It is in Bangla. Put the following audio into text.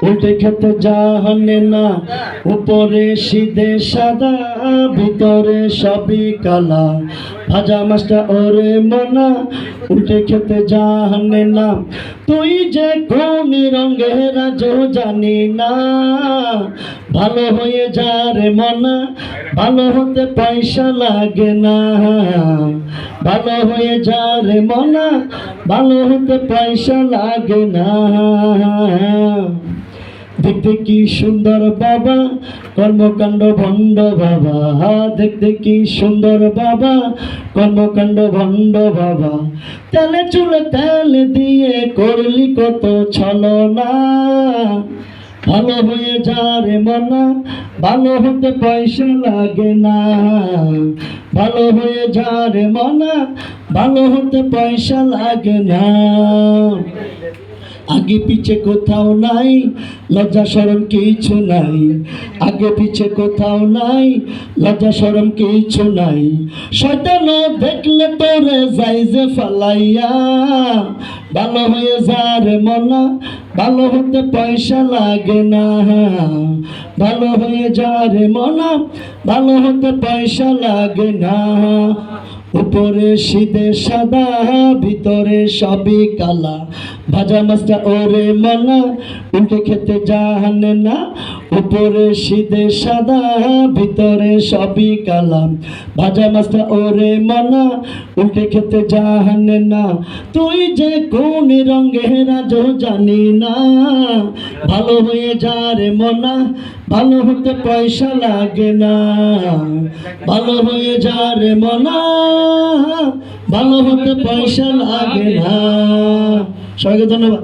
উল্টে খেতে জানে না, উপরে সিদে সাদা, ভিতরে সবই কালা। ভাজা মাছটা ওরে মনা, উল্টে খেতে জানে না। তুই যে কোন রঙের আজও জানি না। ভালো হয়ে যা রে মনা, ভালো হতে পয়সা লাগে না। ভালো হয়ে যা রে মনা, ভালো হতে পয়সা লাগে না। দেখতে কি সুন্দর বাবা, কর্মকাণ্ড ভণ্ড বাবা। দেখতে কি সুন্দর বাবা, কর্মকাণ্ড ভণ্ড বাবা। তেলে চুলে তেল দিয়ে করলি কত ছলনা। ভালো হয়ে যা রে মনা, ভালো হতে পয়সা লাগে না। ভালো হয়ে যা রে মনা, ভালো হতে পয়সা লাগে না। আগে পিছে কোথাও নাই, লজ্জা শরম কিছু নাই। আগে পিছে কোথাও নাই, লজ্জা শরম কিছু নাই। শয়তান দেখলে তোরে যাই যে ফালাইয়া। ভালো হয়ে যা রে মনা, ভালো হতে পয়সা লাগে না। ভালো হয়ে যা রে মনা, ভালো হতে পয়সা লাগে না। উপরে সিদে সাদা, ভিতরে সবই কালা। ভাজা মাছটা ওরে মনা, উল্টে খেতে জানে না। উপরে সিদে সাদা, ভিতরে সবই কালা। ভাজা মাছটা ওরে মনা, উল্টে খেতে জানে না। তুই যে কোন রঙের আজও জানি না। ভালো হয়ে যা রে মনা, ভালো হতে পয়সা লাগে না। ভালো হয়ে যা রে মনা, ভালো হতে পয়সা লাগে না। সবাইকে ধন্যবাদ।